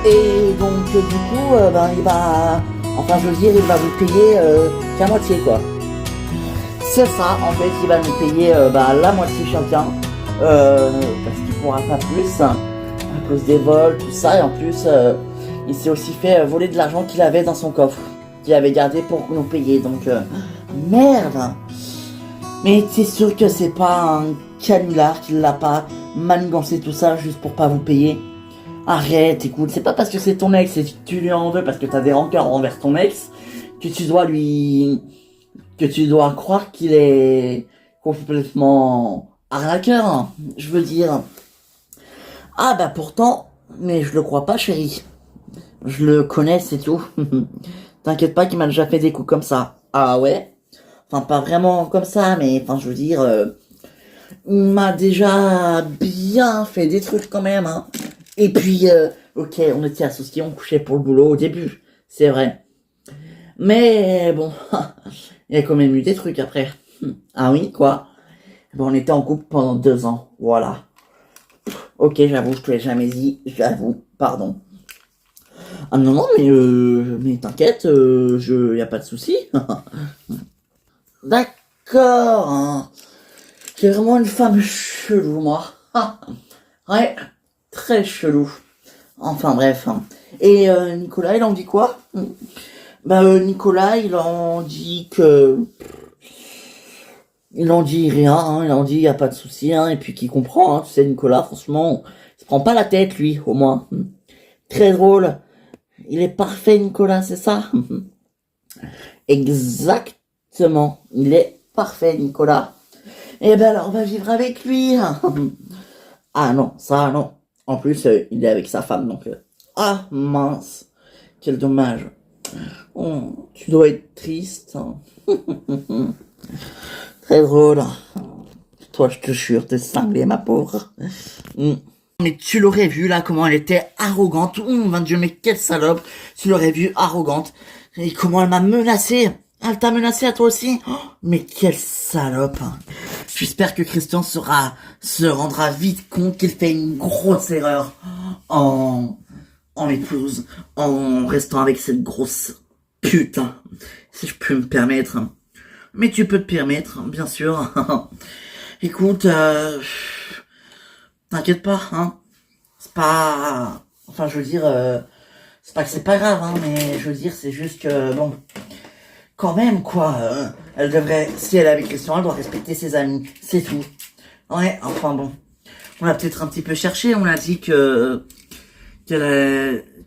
Et donc, du coup, ben, il va... Enfin, je veux dire, il va vous payer qu'à moitié, quoi. C'est ça, en fait, il va nous payer la moitié chacun. Parce qu'il pourra pas plus, hein, à cause des vols, tout ça. Et en plus, il s'est aussi fait voler de l'argent qu'il avait dans son coffre, qu'il avait gardé pour nous payer. Donc, merde. Mais c'est sûr que c'est pas un canular qui l'a pas manigancé tout ça juste pour pas vous payer. Arrête, écoute, c'est pas parce que c'est ton ex et que tu lui en veux parce que t'as des rancœurs envers ton ex que tu dois croire qu'il est complètement arnaqueur, hein. Je veux dire. Ah bah pourtant, mais je le crois pas, chérie. Je le connais, c'est tout. T'inquiète pas qu'il m'a déjà fait des coups comme ça. Ah ouais? Enfin, pas vraiment comme ça, mais enfin, je veux dire, il m'a déjà bien fait des trucs quand même, hein. Et puis, ok, on était associés, on couchait pour le boulot au début, c'est vrai. Mais bon, il y a quand même eu des trucs après. Ah oui, quoi? Bon, on était en couple pendant 2 ans, voilà. Ok, j'avoue, je te l'ai jamais dit, j'avoue, pardon. Ah non, non, mais t'inquiète, y a pas de souci. D'accord, hein. J'ai vraiment une femme chelou, moi. Ouais, très chelou. Enfin bref, hein. Et Nicolas, il en dit quoi? Nicolas, il en dit que... Il en dit rien, hein. Il en dit y a pas de souci, hein. Et puis qu'il comprend, hein. Tu sais, Nicolas, franchement, il se prend pas la tête, lui, au moins. Très drôle. Il est parfait, Nicolas, c'est ça? Exactement. Il est parfait, Nicolas. Eh ben alors, on va vivre avec lui. Ah non, ça non. En plus, il est avec sa femme, donc... Ah, mince. Quel dommage. Oh, tu dois être triste, hein. Très drôle. Toi, je te jure, t'es cinglé, ma pauvre. Mais tu l'aurais vu, là, comment elle était arrogante. Mon Dieu, mais quelle salope. Tu l'aurais vu, arrogante. Et comment elle m'a menacé. Elle t'a menacé à toi aussi. Oh, mais quelle salope. J'espère que Christian se rendra vite compte qu'il fait une grosse erreur en épouse, en restant avec cette grosse pute, hein, si je peux me permettre. Mais tu peux te permettre, bien sûr. Écoute, t'inquiète pas, hein. C'est pas... Enfin, je veux dire, c'est pas que c'est pas grave, hein, mais je veux dire, c'est juste que, bon, quand même, quoi, elle devrait, si elle est avec Christian, elle doit respecter ses amis, c'est tout. Ouais, enfin bon. On l'a peut-être un petit peu cherché, on a dit que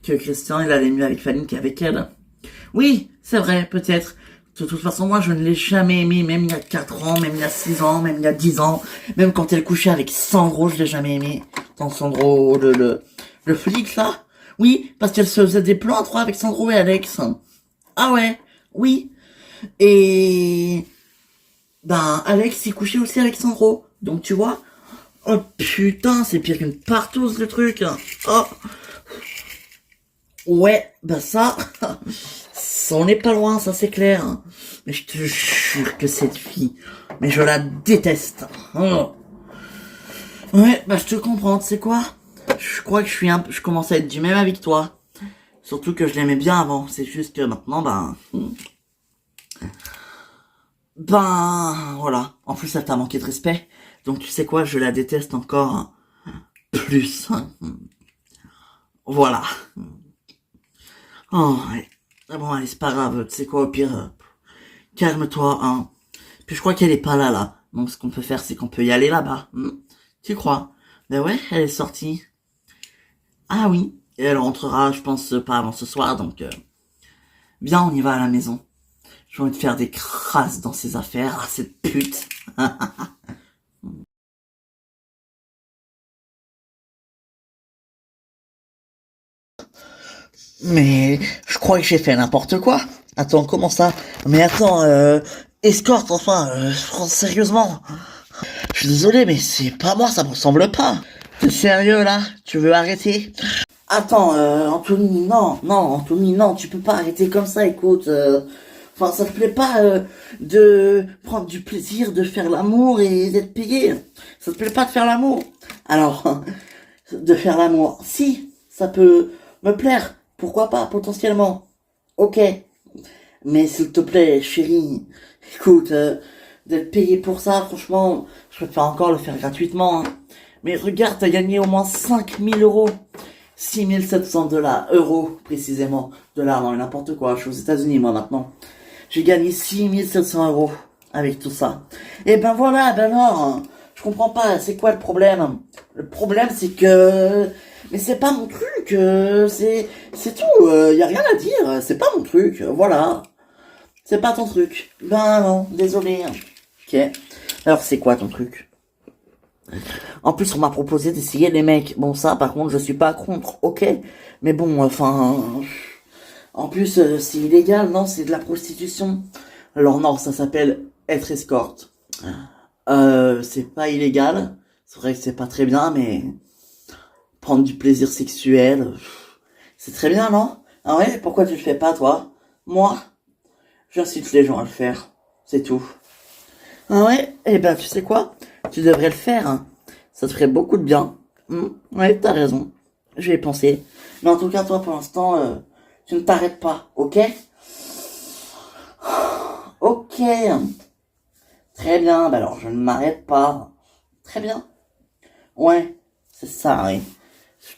Christian, il allait mieux avec Fanny qu'avec elle. Oui, c'est vrai, peut-être. De toute façon, moi, je ne l'ai jamais aimé, même il y a 4 ans, même il y a 6 ans, même il y a 10 ans, même quand elle couchait avec Sandro, je l'ai jamais aimé. Dans Sandro, le flic, là. Oui, parce qu'elle se faisait des plans à 3 avec Sandro et Alex. Ah ouais, oui. Et, Alex, il couchait aussi avec Sandro. Donc, tu vois. Oh, putain, c'est pire qu'une partouze, le truc. Oh. Ouais, ça, on n'est pas loin, ça c'est clair. Mais je te jure que cette fille, mais je la déteste. Oh. Ouais, je te comprends, tu sais quoi? Je crois que je commence à être du même avec toi. Surtout que je l'aimais bien avant, c'est juste que maintenant, voilà. En plus, elle t'a manqué de respect. Donc tu sais quoi, je la déteste encore plus. Voilà. Oh, ouais. Ah bon, allez, c'est pas grave, tu sais quoi, au pire, calme-toi, hein. Puis je crois qu'elle est pas là. Donc ce qu'on peut faire, c'est qu'on peut y aller là-bas. Tu crois? Ben ouais, elle est sortie. Ah oui, et elle rentrera, je pense, pas avant ce soir, donc... Viens, on y va à la maison. J'ai envie de faire des crasses dans ses affaires. Ah, cette pute. Mais je crois que j'ai fait n'importe quoi. Attends, comment ça? Mais attends, escorte, enfin, sérieusement. Je suis désolé, mais c'est pas moi, ça me ressemble pas. T'es sérieux là? Tu veux arrêter? Attends, Anthony, non, Anthony, non, tu peux pas arrêter comme ça, écoute. Enfin, ça te plaît pas de prendre du plaisir, de faire l'amour et d'être payé. Ça te plaît pas de faire l'amour? Alors, de faire l'amour, si, ça peut me plaire, pourquoi pas, potentiellement. Ok. Mais s'il te plaît, chérie, écoute, d'être payé pour ça, franchement, je préfère encore le faire gratuitement, hein. Mais regarde, t'as gagné au moins 5 000 euros. 6 700 euros, précisément. Dollars, non, n'importe quoi. Je suis aux États-Unis, moi, maintenant. J'ai gagné 6 700 euros avec tout ça. Et ben voilà, ben non. Je comprends pas, c'est quoi le problème? Le problème, c'est que... Mais c'est pas mon truc, c'est tout, y a rien à dire, c'est pas mon truc, voilà. C'est pas ton truc. Ben non, désolé. Ok. Alors, c'est quoi ton truc? En plus, on m'a proposé d'essayer les mecs. Bon, ça, par contre, je suis pas contre, ok. Mais bon, enfin... En plus, c'est illégal, non? C'est de la prostitution. Alors non, ça s'appelle être escorte. C'est pas illégal. C'est vrai que c'est pas très bien, mais... Prendre du plaisir sexuel... C'est très bien, non? Ah ouais? Pourquoi tu le fais pas, toi? Moi? J'incite les gens à le faire. C'est tout. Ah ouais? Eh ben, tu sais quoi? Tu devrais le faire, hein. Ça te ferait beaucoup de bien. Ouais, t'as raison. J'y ai pensé. Mais en tout cas, toi, pour l'instant, tu ne t'arrêtes pas, ok? Ok. Très bien. Bah alors, je ne m'arrête pas. Très bien. Ouais, c'est ça, oui.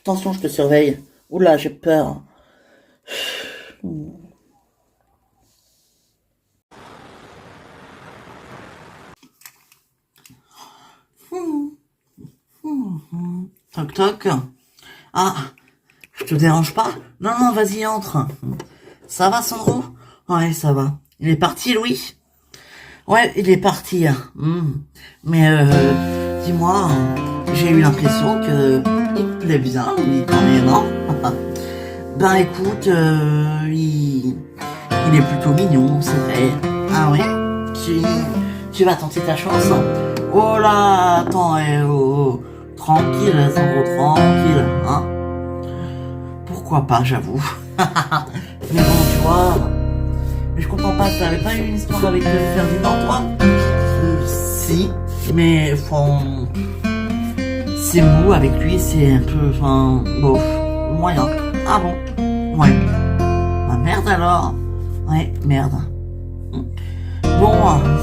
Attention, je te surveille. Oula, j'ai peur. Toc toc. Ah, je te dérange pas? Non, non, vas-y, entre. Ça va, Sandro? Ouais, ça va. Il est parti, Louis? Ouais, il est parti. Mais dis-moi, j'ai eu l'impression que il te plaît bien, Louis, quand même, non? Ben écoute, il est plutôt mignon, c'est vrai. Ah ouais? Tu vas tenter ta chance? Oh là, attends, oh. Tranquille, Sandro, tranquille, hein? Pourquoi pas, j'avoue. Mais bon, tu vois... Mais je comprends pas, t'avais pas eu une histoire avec Ferdinand, toi? Si, mais enfin... C'est mou avec lui, c'est un peu... Enfin... Bof, moyen. Ah bon? Ouais. Bah merde alors. Ouais, merde. Bon,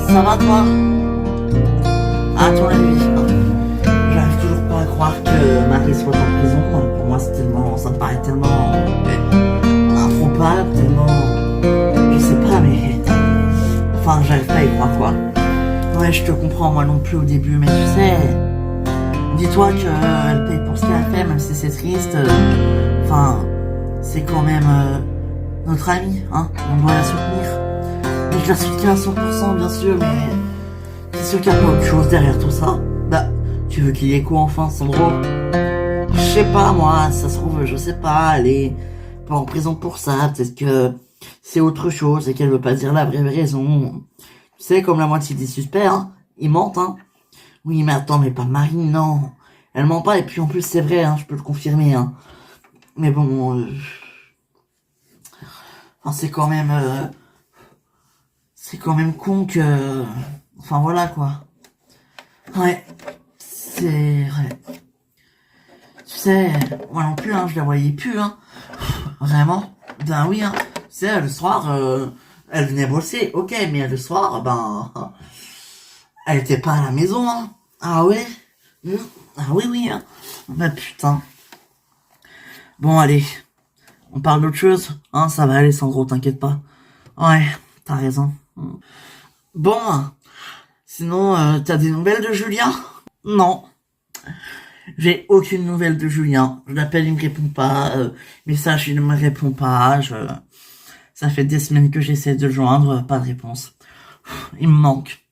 ça va toi? Ah, ton avis? J'arrive toujours pas à croire que Marie soit en prison. Pour moi, c'est tellement... Ça me paraît tellement... improbable, tellement... Je sais pas, mais... Enfin, j'arrive pas à y croire, quoi. Ouais, je te comprends, moi non plus au début, mais tu sais... Dis-toi qu'elle paye pour ce qu'elle a fait, même si c'est triste. Enfin, c'est quand même notre amie, hein. On doit la soutenir. Mais je la soutiens à 100%, bien sûr, mais... C'est sûr qu'il y a pas autre chose derrière tout ça. Bah, tu veux qu'il y ait quoi enfin, Sandro? Je sais pas, moi, ça se trouve, je sais pas, elle est pas en prison pour ça, peut-être que c'est autre chose et qu'elle veut pas dire la vraie raison. Tu sais, comme la moitié des suspects, hein, ils mentent, hein. Oui, mais attends, mais pas Marie, non. Elle ment pas, et puis en plus, c'est vrai, hein, je peux le confirmer, hein. Mais bon, enfin, c'est quand même con que, enfin, voilà, quoi. Ouais, c'est vrai. Tu sais, moi non plus, hein, je la voyais plus, hein. Vraiment. Ben oui, hein. Tu sais, le soir, elle venait bosser, ok, mais le soir, ben, elle était pas à la maison, hein. Ah ouais? Ah oui, oui, hein. Bah putain. Bon, allez. On parle d'autre chose, hein, ça va aller, Sandro, t'inquiète pas. Ouais, t'as raison. Bon, sinon, t'as des nouvelles de Julien? Non. J'ai aucune nouvelle de Julien. Je l'appelle, il me répond pas. Message, il ne me répond pas. Ça fait des semaines que j'essaie de le joindre, pas de réponse. Il me manque.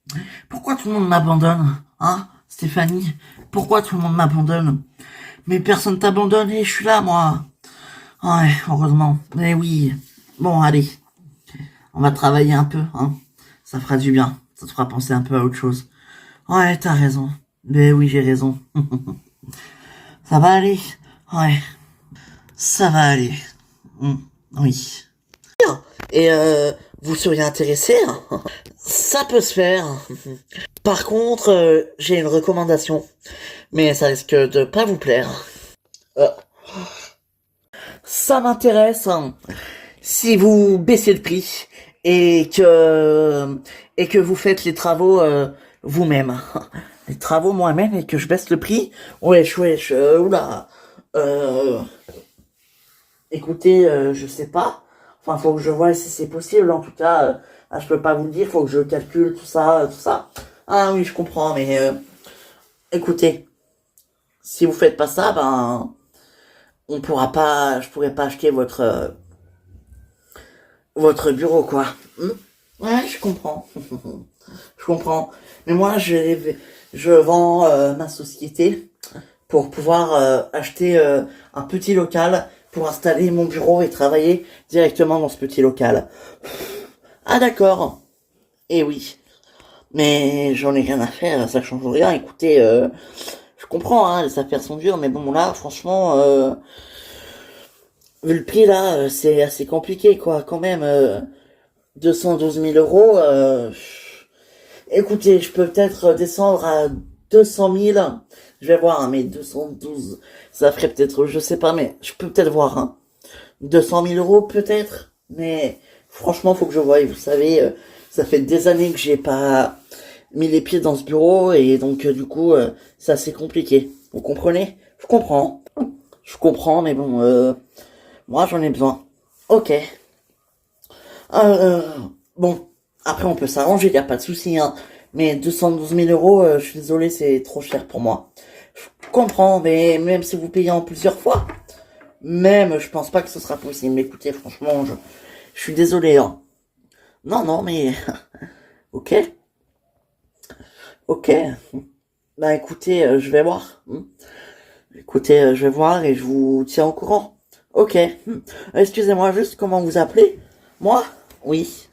Pourquoi tout le monde m'abandonne? Hein, Stéphanie? Pourquoi tout le monde m'abandonne? Mais personne t'abandonne et je suis là, moi. Ouais, heureusement. Mais oui. Bon, allez. On va travailler un peu, hein. Ça fera du bien. Ça te fera penser un peu à autre chose. Ouais, t'as raison. Mais oui, j'ai raison. Ça va aller. Ouais. Ça va aller. Oui. Et vous seriez intéressé? Ça peut se faire. Par contre, j'ai une recommandation. Mais ça risque de pas vous plaire. Ça m'intéresse, hein. Si vous baissez le prix et que vous faites les travaux vous-même. Les travaux moi-même et que je baisse le prix. Wesh, oula. Euh, Écoutez, je sais pas. Enfin, faut que je vois si c'est possible. En tout cas, je peux pas vous le dire. Faut que je calcule tout ça, tout ça. Ah oui, je comprends, mais écoutez, si vous faites pas ça, ben, je pourrais pas acheter votre bureau, quoi. Ouais, je comprends. Je comprends. Mais moi, je vends ma société pour pouvoir acheter un petit local pour installer mon bureau et travailler directement dans ce petit local. Ah d'accord. Eh oui. Mais j'en ai rien à faire, ça change rien. Écoutez, je comprends, hein, les affaires sont dures, mais bon là, franchement, vu le prix là, c'est assez compliqué quoi, quand même. 212 000 euros. Écoutez, je peux peut-être descendre à 200 000. Je vais voir, hein, mais 212, ça ferait peut-être, je sais pas, mais je peux peut-être voir, hein. 200 000 euros peut-être, mais franchement, faut que je voie. Vous savez, ça fait des années que j'ai pas mis les pieds dans ce bureau et donc du coup, c'est assez compliqué. Vous comprenez? Je comprends, mais bon, moi j'en ai besoin. Ok. Euh, bon, après on peut s'arranger, y a pas de souci, hein. Mais 212 000 euros, je suis désolé, c'est trop cher pour moi. Je comprends, mais même si vous payez en plusieurs fois, même, je pense pas que ce sera possible. Mais écoutez, franchement, je suis désolé, hein. Non, non, mais, ok, ok. Bah écoutez, je vais voir. Écoutez, je vais voir et je vous tiens au courant. Ok. Excusez-moi juste, comment vous appelez? Moi? Oui.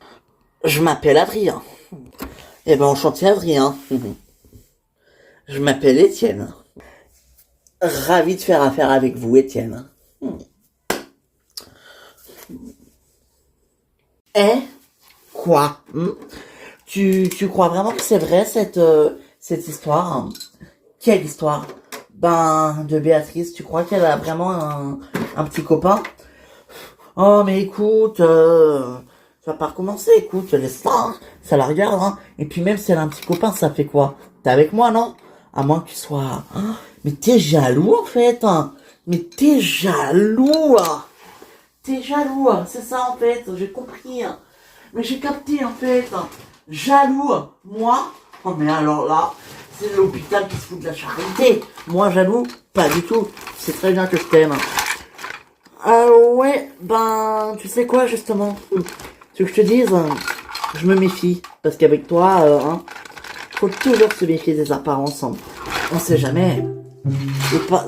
Je m'appelle Adrien. Eh ben, enchanté Adrien. Je m'appelle Étienne. Ravi de faire affaire avec vous, Étienne. Eh? Quoi? Tu crois vraiment que c'est vrai cette histoire? Hein? Quelle histoire? Ben, de Béatrice, tu crois qu'elle a vraiment un petit copain? Oh, mais écoute, ça va pas recommencer, écoute, laisse ça, hein, ça la regarde, hein. Et puis même si elle a un petit copain, ça fait quoi? T'es avec moi, non? À moins que tu sois... hein, mais t'es jaloux, en fait, hein. Mais t'es jaloux, hein. T'es jaloux, hein. C'est ça, en fait, j'ai compris, hein. Mais j'ai capté, en fait, hein. Jaloux, hein. Moi? Oh, mais alors là, c'est l'hôpital qui se fout de la charité. Moi, jaloux? Pas du tout. C'est très bien que je t'aime. Ouais, ben, tu sais quoi, justement? Tu veux que je te dise? Je me méfie. Parce qu'avec toi, hein, faut toujours se méfier des apparences. Hein. On sait jamais.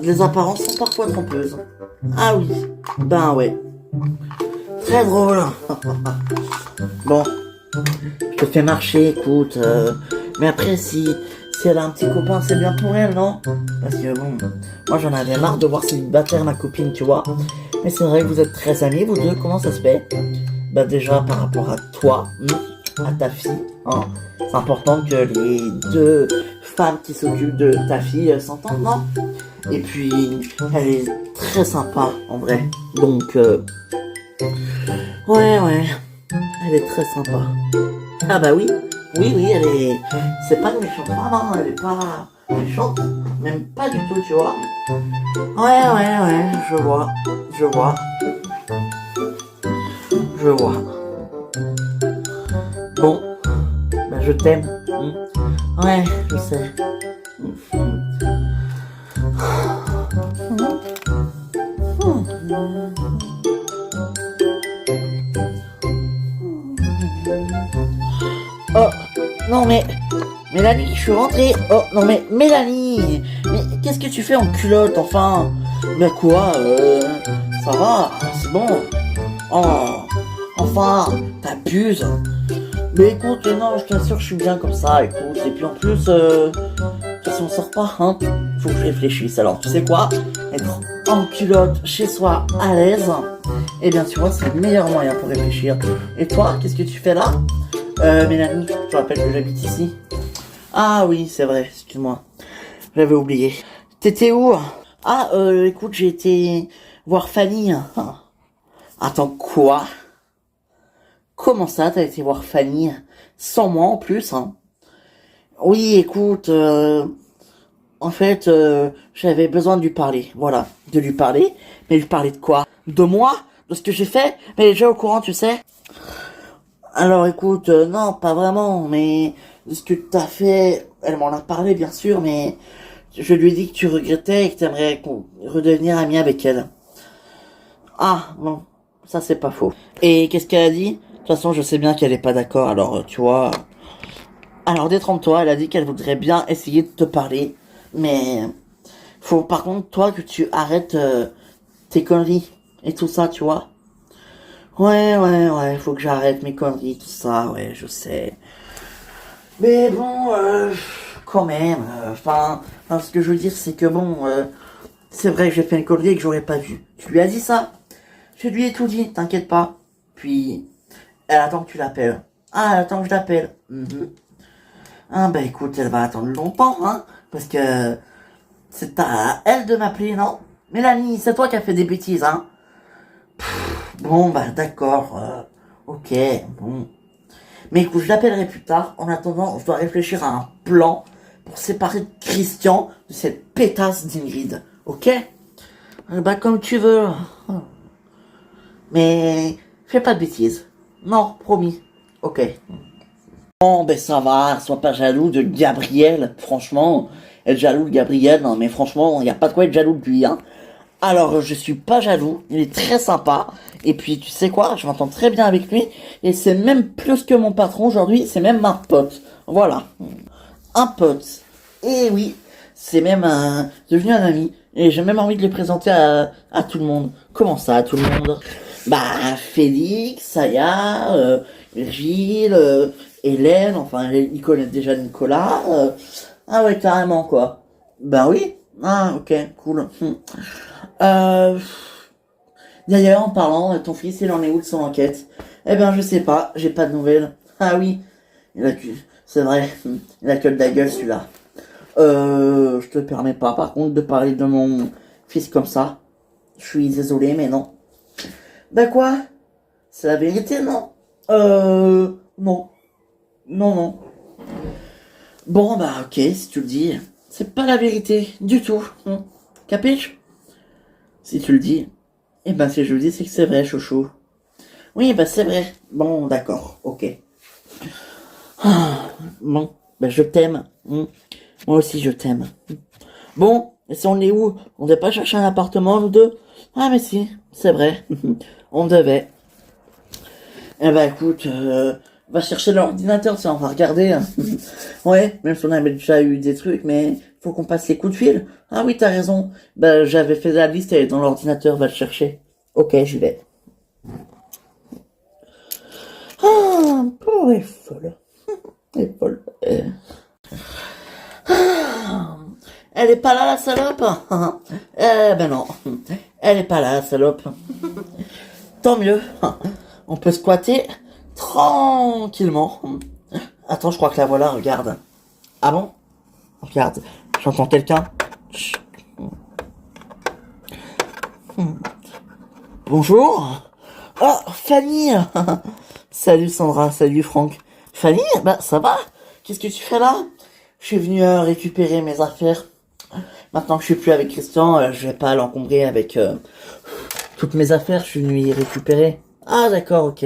Les apparences sont parfois trompeuses. Ah oui, ben ouais. Très drôle. Bon, je te fais marcher, écoute. Mais après, si elle a un petit copain, c'est bien pour elle, non? Parce que bon, moi j'en avais marre de voir célibataire ma copine, tu vois. Mais c'est vrai que vous êtes très amis, vous deux, comment ça se fait? Bah déjà par rapport à toi, à ta fille, hein. C'est important que les deux femmes qui s'occupent de ta fille s'entendent, non? Et puis, elle est très sympa, en vrai. Donc, ouais, elle est très sympa. Ah bah oui, c'est pas une méchante femme, hein, elle est pas méchante, même pas du tout, tu vois. Ouais, je vois. Bon, bah je t'aime. Ouais, je sais. Oh, non mais, Mélanie, je suis rentrée. Oh, non mais, Mélanie, mais qu'est-ce que tu fais en culotte, enfin? Mais quoi, ça va, c'est bon. Oh, enfin, t'abuses. Mais écoute, non, je t'assure, je suis bien comme ça, écoute. Et puis en plus, si on sort pas, hein, faut que je réfléchisse. Alors, tu sais quoi? Être en culotte chez soi, à l'aise, eh bien, tu vois, c'est le meilleur moyen pour réfléchir. Et toi, qu'est-ce que tu fais là? Mélanie, tu te rappelles que j'habite ici? Ah oui, c'est vrai, excuse-moi. J'avais oublié. T'étais où? Ah, écoute, j'ai été voir Fanny. Hein. Attends, quoi? Comment ça, t'as été voir Fanny? Sans moi en plus, hein. Oui, écoute, en fait, j'avais besoin de lui parler. Voilà, de lui parler. Mais lui parler de quoi? De moi? De ce que j'ai fait? Mais elle est déjà au courant, tu sais? Alors écoute, non, pas vraiment, mais de ce que t'as fait, elle m'en a parlé bien sûr, mais je lui ai dit que tu regrettais et que t'aimerais redevenir ami avec elle. Ah, non, ça c'est pas faux. Et qu'est-ce qu'elle a dit? De toute façon, je sais bien qu'elle est pas d'accord, alors tu vois... Alors détrompe-toi, elle a dit qu'elle voudrait bien essayer de te parler, mais faut par contre toi que tu arrêtes tes conneries et tout ça, tu vois. Ouais, faut que j'arrête mes conneries, tout ça, ouais, je sais. Mais bon, quand même, ce que je veux dire, c'est que bon, c'est vrai que j'ai fait une connerie et que j'aurais pas dû. Tu lui as dit ça? Je lui ai tout dit, t'inquiète pas. Puis, elle attend que tu l'appelles. Ah, elle attend que je l'appelle. Ah, bah écoute, elle va attendre longtemps, hein, parce que c'est à elle de m'appeler, non? Mélanie, c'est toi qui as fait des bêtises, hein? Bon, bah d'accord, ok, bon. Mais écoute, je l'appellerai plus tard. En attendant, je dois réfléchir à un plan pour séparer Christian de cette pétasse d'Ingrid. Ok? Bah comme tu veux. Mais fais pas de bêtises. Non, promis. Ok. Bon, ben ça va, sois pas jaloux de Gabriel. Franchement, être jaloux de Gabriel, non mais franchement, il n'y a pas de quoi être jaloux de lui, hein. Alors, je suis pas jaloux, il est très sympa. Et puis, tu sais quoi, je m'entends très bien avec lui. Et c'est même plus que mon patron aujourd'hui, c'est même un pote. Voilà. Un pote. Et oui, c'est même devenu un ami. Et j'ai même envie de le présenter à tout le monde. Comment ça, à tout le monde? Bah, Félix, Saya, Gilles, Hélène, enfin, ils connaissent déjà Nicolas. Ah ouais, carrément, quoi. Bah oui. Ah, ok, cool. Euh... D'ailleurs, en parlant, ton fils, il en est où de son enquête? Eh ben, je sais pas, j'ai pas de nouvelles. Ah oui, il a que... c'est vrai, il a que de la gueule, celui-là. Je te permets pas, par contre, de parler de mon fils comme ça. Je suis désolé, mais non. Bah quoi? C'est la vérité, non? Non. Non. Bon, bah, ok, si tu le dis. C'est pas la vérité, du tout. Capiche? Si tu le dis. Eh ben, si je le dis, c'est que c'est vrai, chouchou. Oui, bah, c'est vrai. Bon, d'accord, ok. Bon, ben, je t'aime. Moi aussi, je t'aime. Bon, et si on est où? On devait pas chercher un appartement, nous deux? Ah, mais si, c'est vrai. On devait. Eh ben, écoute, va chercher l'ordinateur, tiens, on va regarder. Hein. Ouais, même si on avait déjà eu des trucs, mais faut qu'on passe les coups de fil. Ah oui, t'as raison. Ben, j'avais fait la liste, elle est dans l'ordinateur, va le chercher. Ok, j'y vais. Ah, oh, elle est folle. Elle est folle. Elle est pas là, la salope? Eh ben non. Elle est pas là, la salope. Tant mieux. On peut squatter tranquillement. Attends, je crois que la voilà, regarde. Ah bon? Regarde, j'entends quelqu'un. Bonjour. Oh, Fanny. Salut Sandra, salut Franck. Fanny, bah ça va? Qu'est-ce que tu fais là? Je suis venu récupérer mes affaires. Maintenant que je suis plus avec Christian, je vais pas l'encombrer avec toutes mes affaires. Je suis venu y récupérer. Ah d'accord, ok.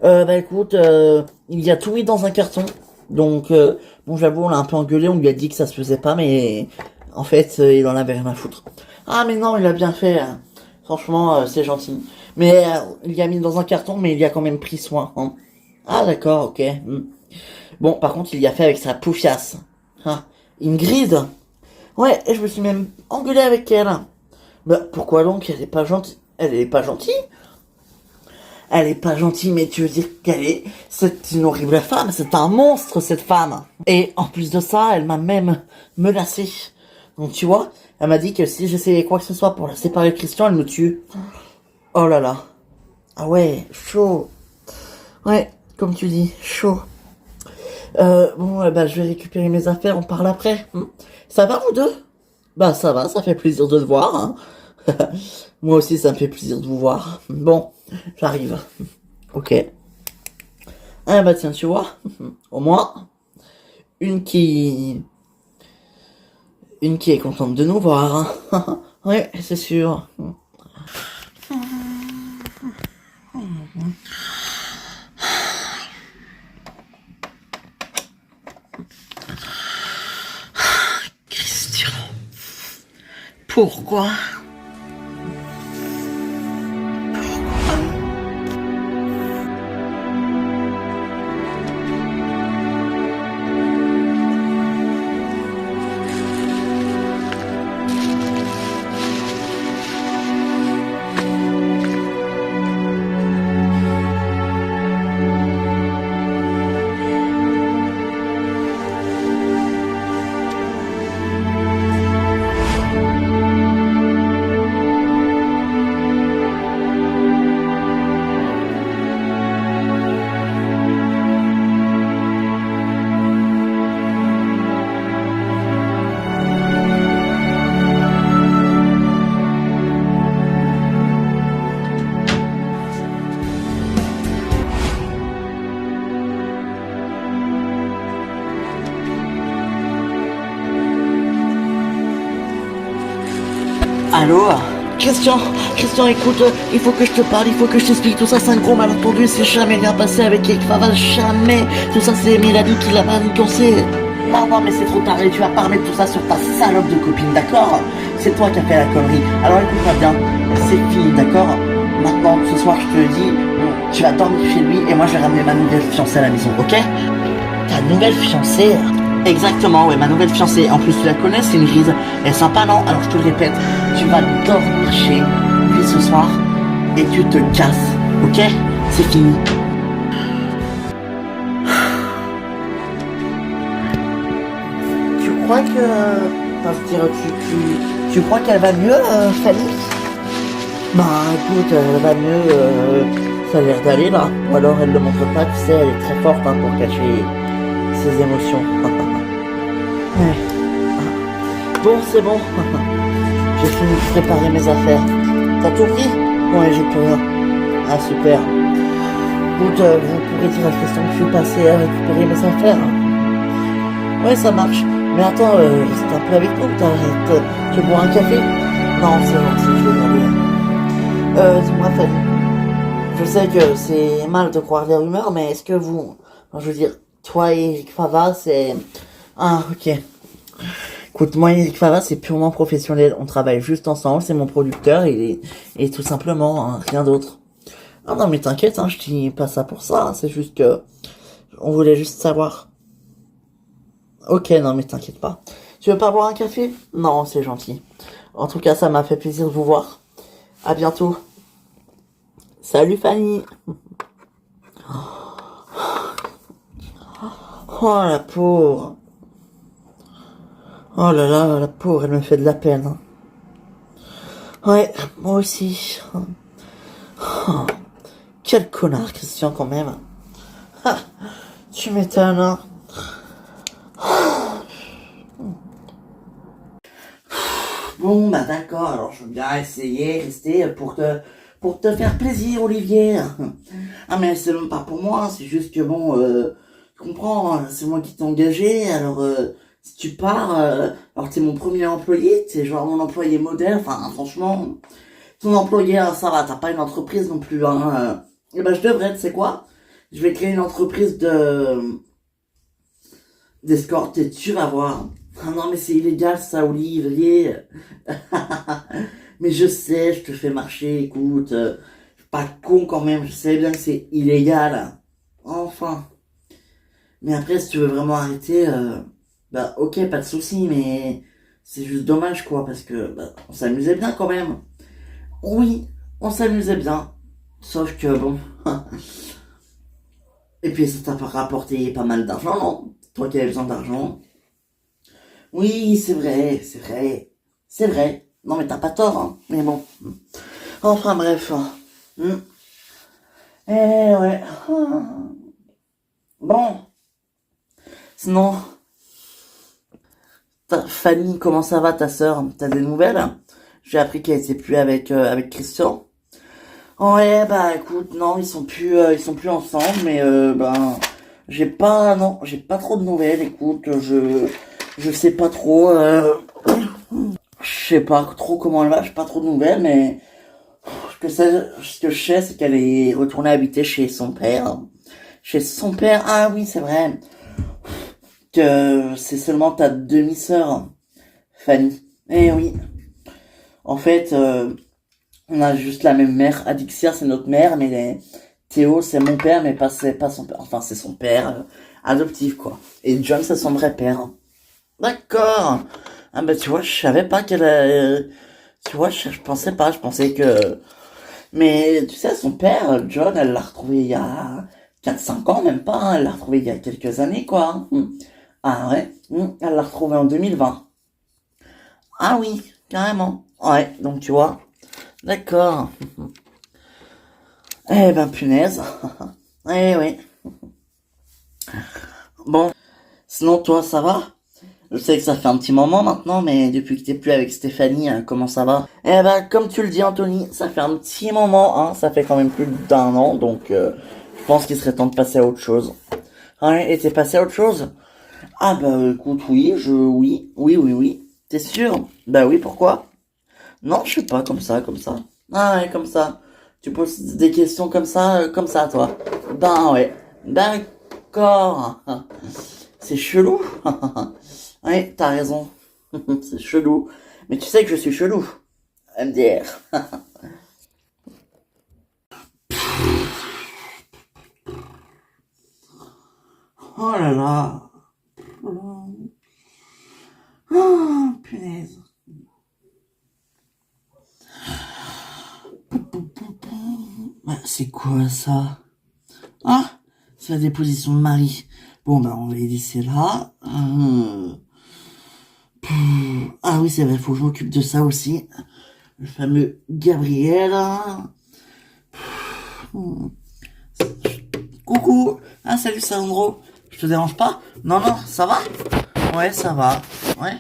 Bah écoute, il y a tout mis dans un carton. Donc, bon j'avoue, on l'a un peu engueulé, on lui a dit que ça se faisait pas, mais en fait, il en avait rien à foutre. Ah mais non, il a bien fait. Hein. Franchement, c'est gentil. Mais il y a mis dans un carton, mais il y a quand même pris soin. Hein. Ah d'accord, ok. Bon, par contre, il y a fait avec sa poufiasse. Hein. Ingrid. Ouais, et je me suis même engueulé avec elle. Bah pourquoi donc? Elle est pas gentille. Elle est pas gentille? Elle est pas gentille, mais tu veux dire c'est une horrible femme, c'est un monstre, cette femme. Et en plus de ça, elle m'a même menacé. Donc tu vois, elle m'a dit que si j'essayais quoi que ce soit pour la séparer de Christian, elle me tue. Oh là là. Ah ouais, chaud. Ouais, comme tu dis, chaud. Bon, bah je vais récupérer mes affaires, on parle après. Ça va vous deux? Bah ça va, ça fait plaisir de te voir. Hein. Moi aussi, ça me fait plaisir de vous voir. Bon, j'arrive. Ok. Ah bah tiens, tu vois, au moins, une qui... Une qui est contente de nous voir. Hein. Ouais, c'est sûr. Christian, pourquoi? Allô? Christian, écoute, il faut que je te parle, il faut que je t'explique. Tout ça, c'est un gros malentendu, c'est jamais bien passé avec Eric Favas, jamais. Tout ça, c'est Mélanie qui l'a manigancé. Non, mais c'est trop tard et tu vas pas remettre tout ça sur ta salope de copine, d'accord? C'est toi qui as fait la connerie. Alors écoute-moi bien, c'est fini, d'accord? Maintenant, ce soir, je te le dis, tu vas dormir chez lui et moi, je vais ramener ma nouvelle fiancée à la maison, ok? Ta nouvelle fiancée? Exactement, ouais, ma nouvelle fiancée. En plus, tu la connais, c'est une grise. Elle est sympa, non? Alors, je te le répète, tu vas dormir chez lui ce soir et tu te casses, ok? C'est fini. Tu crois que... Enfin, je veux dire, tu crois qu'elle va mieux, Fanny? Bah, écoute, elle va mieux, ça a l'air d'aller, là. Ou alors, elle le montre pas, tu sais, elle est très forte, hein, pour cacher ses émotions. Ouais. Bon, c'est bon. J'ai fini de préparer mes affaires. T'as tout pris? Ouais, j'ai tout rien. Ah, super. Écoute, vous pourrez dire à Christian que je suis passé à récupérer mes affaires. Ouais, ça marche. Mais attends, reste un peu avec nous. Tu veux boire un café? Non, c'est gentil, je vais y aller. Dis-moi, Fanny. Je sais que c'est mal de croire les rumeurs, mais est-ce que vous... Enfin, je veux dire, toi et Eric Favas, c'est... Ah, ok. Écoute, moi et Eric Favas, c'est purement professionnel. On travaille juste ensemble, c'est mon producteur et tout simplement, hein, rien d'autre. Ah non, mais t'inquiète, hein, je dis pas ça pour ça. Hein, c'est juste que... On voulait juste savoir. Ok, non, mais t'inquiète pas. Tu veux pas boire un café? Non, c'est gentil. En tout cas, ça m'a fait plaisir de vous voir. À bientôt. Salut Fanny. Oh la pauvre. Oh là là, la pauvre, elle me fait de la peine. Hein. Ouais, moi aussi. Oh, quel connard, Christian, quand même. Ah, tu m'étonnes. Hein. Bon, bah d'accord, alors je veux bien essayer, rester pour te faire plaisir, Olivier. Ah mais c'est même pas pour moi, c'est juste que bon, tu comprends, hein, c'est moi qui t'ai engagé, alors si tu pars, alors t'es mon premier employé, t'es genre mon employé modèle, enfin franchement, ton employé, ça va, t'as pas une entreprise non plus, hein. Et ben je devrais, tu sais quoi? Je vais créer une entreprise d'escorte et tu vas voir. Ah non mais c'est illégal ça, Olivier. Mais je sais, je te fais marcher, écoute, je suis pas con quand même, je sais bien que c'est illégal. Enfin. Mais après, si tu veux vraiment arrêter, bah ok, pas de souci, mais c'est juste dommage quoi, parce que bah, on s'amusait bien quand même. Oui, on s'amusait bien. Sauf que bon. Et puis ça t'a rapporté pas mal d'argent, non? Toi qui avais besoin d'argent. Oui, c'est vrai, c'est vrai. C'est vrai. Non mais t'as pas tort, hein. Mais bon. Enfin bref. Hmm. Eh ouais. Bon. Sinon, Fanny, comment ça va ta sœur? T'as des nouvelles? J'ai appris qu'elle était plus avec Christian. Ouais, bah écoute, non, ils sont plus ensemble, mais ben, j'ai pas trop de nouvelles. Écoute, je sais pas trop, je sais pas trop comment elle va, j'ai pas trop de nouvelles, mais ce que je sais, c'est qu'elle est retournée habiter chez son père. Chez son père, ah oui, c'est vrai, que c'est seulement ta demi-sœur, Fanny. Eh oui, en fait, on a juste la même mère. Adixia, c'est notre mère, mais Théo, c'est mon père, mais c'est pas son père. Enfin, c'est son père adoptif, quoi. Et John, c'est son vrai père. D'accord. Ah bah tu vois, je savais pas qu'elle tu vois, je pensais pas, je pensais que... Mais tu sais, son père, John, elle l'a retrouvé il y a 4 5 ans, même pas, hein. Elle l'a retrouvé il y a quelques années, quoi. Ah ouais, elle l'a retrouvé en 2020. Ah oui, carrément. Ouais, donc tu vois. D'accord. Eh ben punaise. Eh oui. Bon, sinon toi ça va? Je sais que ça fait un petit moment maintenant, mais depuis que t'es plus avec Stéphanie, comment ça va? Eh ben comme tu le dis Anthony, ça fait un petit moment, hein, ça fait quand même plus d'1 an, donc je pense qu'il serait temps de passer à autre chose. Ouais, et t'es passé à autre chose? Ah bah écoute, oui. T'es sûr? Bah oui, pourquoi? Non, je sais pas, comme ça, comme ça. Ah ouais, comme ça. Tu poses des questions comme ça, toi. Ben ouais. D'accord. C'est chelou. Ouais, t'as raison. C'est chelou. Mais tu sais que je suis chelou. MDR. Oh là là. Oh, punaise. C'est quoi ça? Ah, c'est la déposition de Marie. Bon, bah, on va les laisser là. Ah oui, c'est vrai, faut que je m'occupe de ça aussi. Le fameux Gabriel. Coucou. Ah, salut Sandro. Je te dérange pas? Non, non, ça va? Ouais, ça va. Ouais.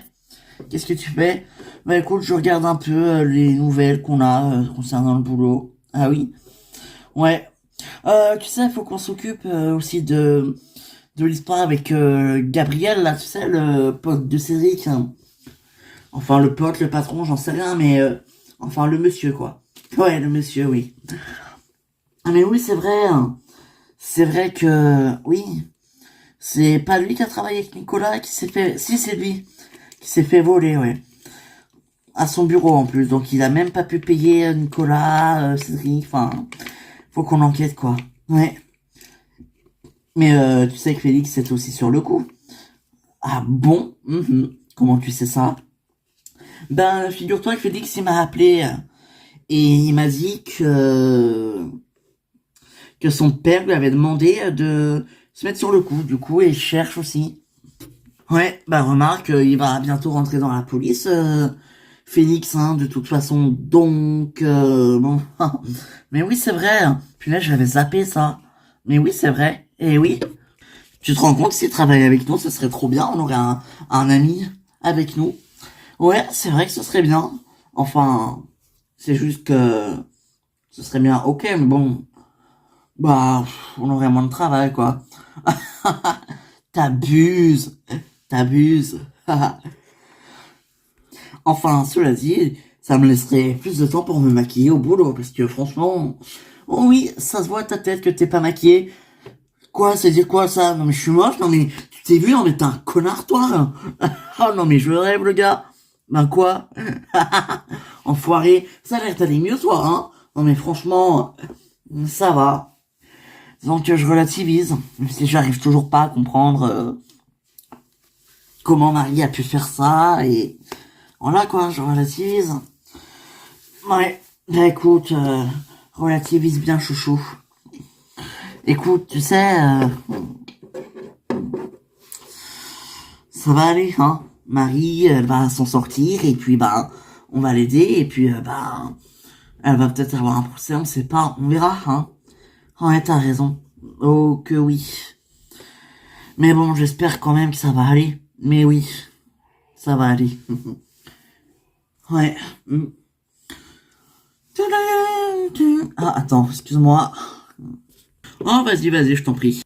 Qu'est-ce que tu fais? Bah écoute, je regarde un peu les nouvelles qu'on a concernant le boulot. Ah oui? Ouais. Tu sais, il faut qu'on s'occupe aussi de l'histoire avec Gabriel, là, tu sais, le pote de Cédric, hein. Enfin, le pote, le patron, j'en sais rien, mais enfin, le monsieur, quoi. Ouais, le monsieur, oui. Ah, mais oui, c'est vrai, hein. C'est vrai que, oui, c'est pas lui qui a travaillé avec Nicolas qui s'est fait... Si, c'est lui qui s'est fait voler, ouais. À son bureau, en plus. Donc, il a même pas pu payer Nicolas, Cédric, enfin... Faut qu'on enquête, quoi. Ouais. Mais tu sais que Félix est aussi sur le coup. Ah bon? Comment tu sais ça? Ben, figure-toi que Félix, il m'a appelé et il m'a dit que son père lui avait demandé de se mettre sur le coup. Du coup, il cherche aussi. Ouais, bah remarque, il va bientôt rentrer dans la police, Félix, hein, de toute façon. Donc, bon. Mais oui, c'est vrai. Puis là, j'avais zappé ça. Mais oui, c'est vrai. Et oui. Tu te rends compte, s'il travaillait avec nous, ce serait trop bien. On aurait un ami avec nous. Ouais, c'est vrai que ce serait bien. Enfin, c'est juste que ce serait bien, ok, mais bon, bah, on aurait moins de travail, quoi. T'abuses, t'abuses. Enfin, cela dit, ça me laisserait plus de temps pour me maquiller au boulot, parce que franchement, oh oui, ça se voit à ta tête que t'es pas maquillé. Quoi, c'est dire quoi ça? Non mais je suis moche, non mais tu t'es vu, non mais t'es un connard toi. Oh non mais je rêve le gars. Ben quoi? Enfoiré, ça a l'air d'aller mieux toi, hein? Non mais franchement, ça va. Donc je relativise, même si j'arrive toujours pas à comprendre comment Marie a pu faire ça, et voilà quoi, je relativise. Ouais, bah écoute, relativise bien chouchou. Écoute, tu sais, ça va aller, hein. Marie, elle va s'en sortir, et puis bah, on va l'aider, et puis bah, elle va peut-être avoir un procès, on sait pas, on verra, hein. Ouais, t'as raison. Oh que oui. Mais bon, j'espère quand même que ça va aller. Mais oui, ça va aller. Ouais. Ah, attends, excuse-moi. Oh, vas-y, je t'en prie.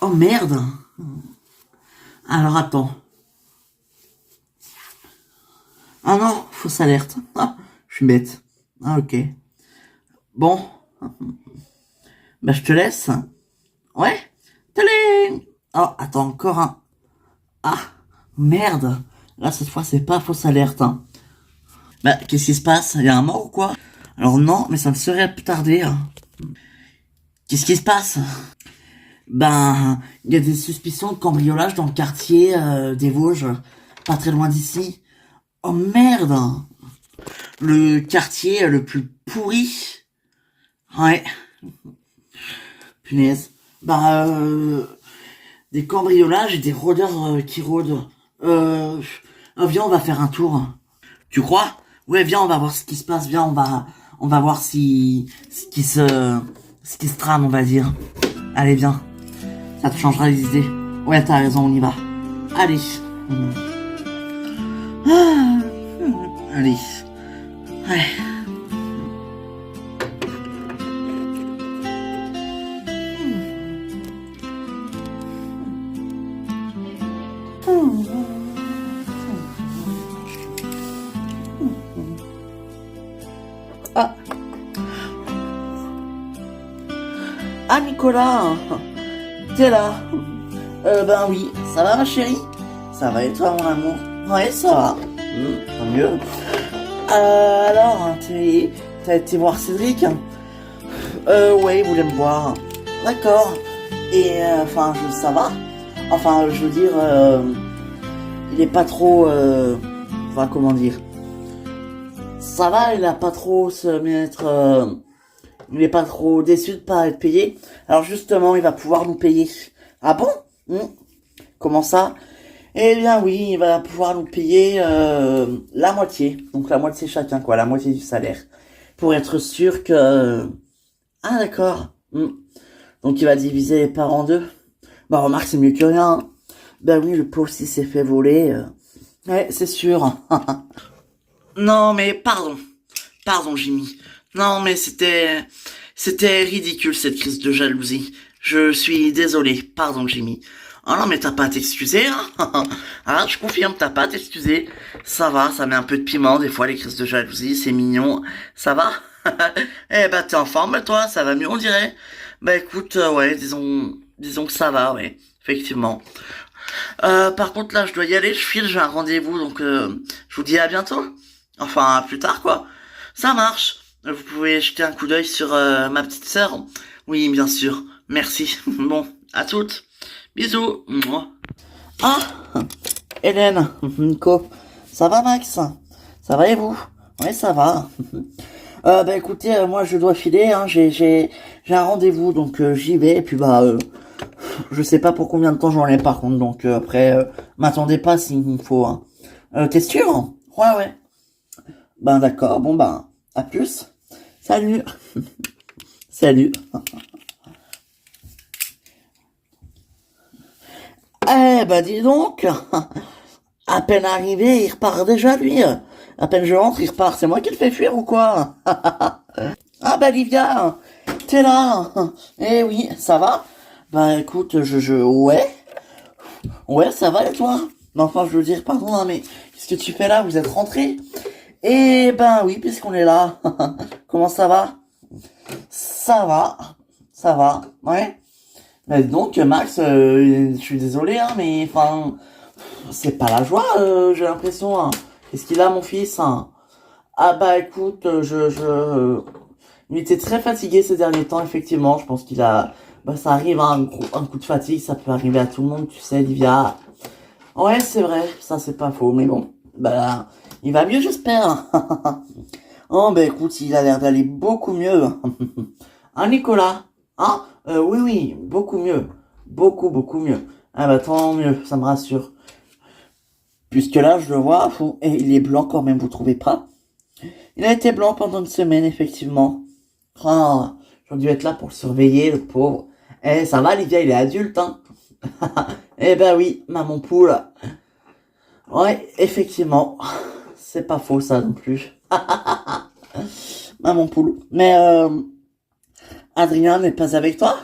Oh, merde. Alors, attends. Ah non, fausse alerte. Ah, je suis bête. Ah, ok. Bon. Bah, je te laisse. Ouais. Tadam. Oh, attends, encore un. Ah, merde. Là, cette fois, c'est pas fausse alerte. Hein. Bah, qu'est-ce qui se passe? Il y a un mort ou quoi? Alors non, mais ça ne serait plus tarder. Hein. Qu'est-ce qui se passe? Ben, il y a des suspicions de cambriolage dans le quartier des Vosges, pas très loin d'ici. Oh merde! Le quartier le plus pourri. Ouais. Punaise. Bah, des cambriolages et des rôdeurs qui rôdent. Viens, on va faire un tour. Tu crois? Ouais, viens, on va voir ce qui se passe. Viens, on va voir ce qui se trame, on va dire. Allez, viens. Ça te changera les idées. Ouais, t'as raison, on y va. Allez. Ah. Allez. Ouais. Ah. Ah, Nicolas. T'es là. Ben oui. Ça va, ma chérie? Ça va et toi, mon amour? Ouais, ça va. Tant mieux. Alors, t'as été voir Cédric? Ouais, il voulait me voir. D'accord. Et, enfin, ça va. Enfin, je veux dire, il est pas trop, enfin, comment dire. Ça va, il a pas trop se mettre, il est pas trop déçu de pas être payé. Alors justement, il va pouvoir nous payer. Ah bon? Comment ça? Eh bien oui, il va pouvoir nous payer la moitié. Donc la moitié chacun, quoi, la moitié du salaire. Pour être sûr que... Ah d'accord. Donc il va diviser les parts en deux. Bah remarque, c'est mieux que rien. Hein. Ben oui, le pauvre aussi s'est fait voler. Ouais, c'est sûr. Non mais pardon. Pardon Jimmy. Non mais c'était ridicule cette crise de jalousie. Je suis désolé. Pardon Jimmy. Ah non mais t'as pas à t'excuser hein. Ah je confirme t'as pas à t'excuser. Ça va, ça met un peu de piment des fois les crises de jalousie, c'est mignon. Ça va? Eh bah t'es en forme toi, ça va mieux on dirait. Bah écoute ouais disons que ça va ouais effectivement. Par contre là je dois y aller, je file, j'ai un rendez-vous donc je vous dis à bientôt. Enfin à plus tard quoi. Ça marche. Vous pouvez jeter un coup d'œil sur ma petite sœur. Oui bien sûr. Merci. Bon à toutes. Bisous. Mouah. Ah, Hélène, Nico, ça va Max? Ça va et vous? Oui, ça va. Bah écoutez, moi je dois filer, hein, j'ai un rendez-vous, donc j'y vais, et puis bah, je sais pas pour combien de temps j'en ai par contre, donc après, m'attendez pas s'il me faut. Hein. T'es sûr? Ouais, ouais. Ben d'accord, bon ben, à plus. Salut. Salut. Eh ben dis donc, à peine arrivé, il repart déjà lui. À peine je rentre, il repart. C'est moi qui le fais fuir ou quoi? Ah bah Livia, t'es là. Eh oui, ça va? Bah écoute, ouais, ça va et toi? Mais enfin, je veux dire, pardon, hein, mais qu'est-ce que tu fais là? Vous êtes rentré? Eh ben oui, puisqu'on est là. Comment ça va? Ça va, ouais. Mais donc Max, je suis désolé, hein, mais enfin, c'est pas la joie, j'ai l'impression. Hein. Qu'est-ce qu'il a, mon fils? Hein? Ah bah écoute, il était très fatigué ces derniers temps, effectivement. Je pense qu'il a, bah ça arrive, hein, un coup de fatigue, ça peut arriver à tout le monde, tu sais, Livia. Ouais, c'est vrai, ça c'est pas faux, mais bon, bah il va mieux, j'espère. Oh bah écoute, il a l'air d'aller beaucoup mieux. Hein, Nicolas? Hein? Oui, oui, beaucoup mieux. Beaucoup mieux. Ah bah tant mieux, ça me rassure. Puisque là, je le vois, et il est blanc quand même, vous trouvez pas? Il a été blanc pendant une semaine, effectivement. Ah, j'aurais dû être là pour le surveiller, le pauvre. Eh, ça va, Lydia, il est adulte, hein? Eh ben oui, maman poule. Ouais, effectivement. C'est pas faux, ça non plus. Maman poule. Mais Adrien n'est pas avec toi?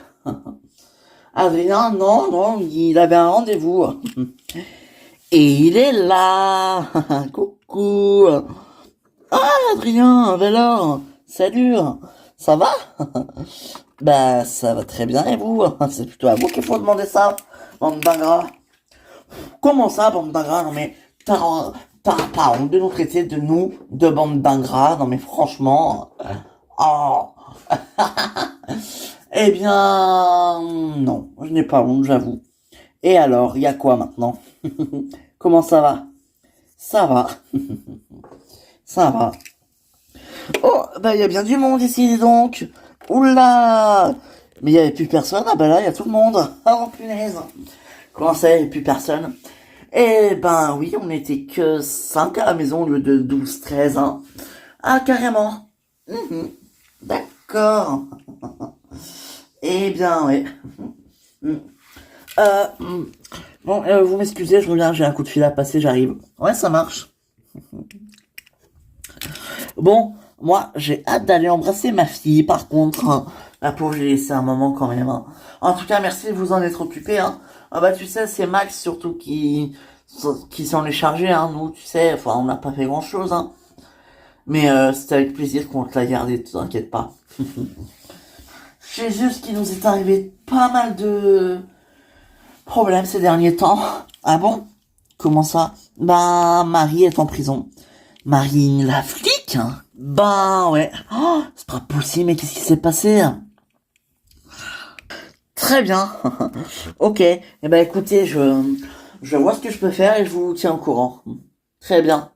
Adrien, non, non, il avait un rendez-vous. Et il est là. Coucou. Ah, Adrien, ben alors, salut. Ça va? Bah, ça va très bien, et vous? C'est plutôt à vous qu'il faut demander ça, bande d'ingrats. Comment ça, bande d'ingrats? Non mais, t'as honte de nous traiter de nous, de bande d'ingrats? Non mais franchement, oh. Eh bien, non, je n'ai pas honte, j'avoue. Et alors, il y a quoi maintenant? Comment ça va? Ça va, ça va. Oh, bah il y a bien du monde ici, dis donc. Oula! Mais il y avait plus personne, ah bah là, il y a tout le monde. Oh punaise. Comment ça, il n'y a plus personne? Eh ben oui, on n'était que 5 à la maison au lieu de 12, 13, hein. Ah, carrément. Mhm. D'accord. Eh bien, ouais. Mm. Mm. Bon, vous m'excusez, je reviens, j'ai un coup de fil à passer, j'arrive. Ouais, ça marche. Bon, moi, j'ai hâte d'aller embrasser ma fille, par contre. Hein. La pauvre, j'ai laissé un moment quand même. Hein. En tout cas, merci de vous en être occupé. Hein. Ah bah, tu sais, c'est Max surtout qui s'en est chargé. Hein. Nous, tu sais, enfin, on n'a pas fait grand-chose. Hein. Mais c'était avec plaisir qu'on te l'a gardé, t'inquiète pas. C'est juste qu'il nous est arrivé pas mal de problèmes ces derniers temps. Ah bon? Comment ça? Ben, Marie est en prison. Marine la flic? Hein. Ben ouais. Oh, c'est pas possible, mais qu'est-ce qui s'est passé? Très bien. Ok. Eh ben écoutez, je vois ce que je peux faire et je vous tiens au courant. Très bien.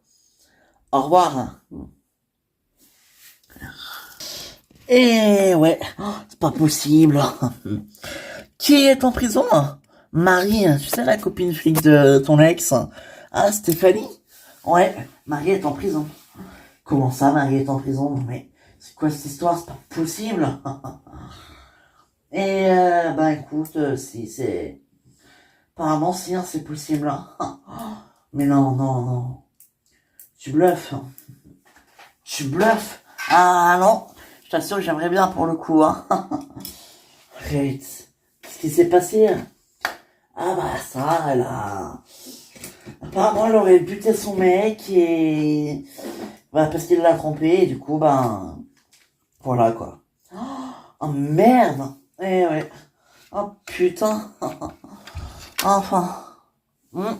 Au revoir. Et ouais, oh, c'est pas possible. Qui est en prison? Marie, tu sais la copine flic de ton ex? Ah, Stéphanie? Ouais, Marie est en prison. Comment ça, Marie est en prison? Mais c'est quoi cette histoire? C'est pas possible. Et bah écoute, si c'est... Apparemment si, hein, c'est possible. Hein. Mais non, non, non. Tu bluffes. Tu bluffes. Ah non, je t'assure que j'aimerais bien pour le coup. Hein. Arrête. Qu'est-ce qui s'est passé? Ah bah ça, elle a... Apparemment elle aurait buté son mec et... Bah parce qu'il l'a trompé et du coup, ben... Voilà quoi. Oh merde. Eh ouais. Oh putain. Enfin. Hmm.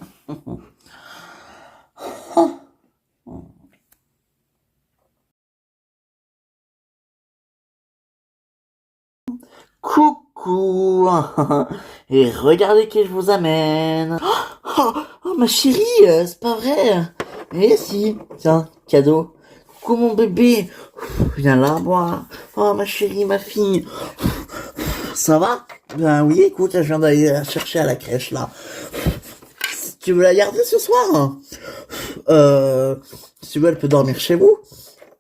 Coucou. Et regardez qui je vous amène. Oh, oh, ma chérie, c'est pas vrai. Eh si, tiens, cadeau. Coucou mon bébé. Viens là, boire. Oh ma chérie, ma fille. Ça va? Ben oui, écoute, je viens d'aller la chercher à la crèche là. Tu veux la garder ce soir? Si tu veux, elle peut dormir chez vous.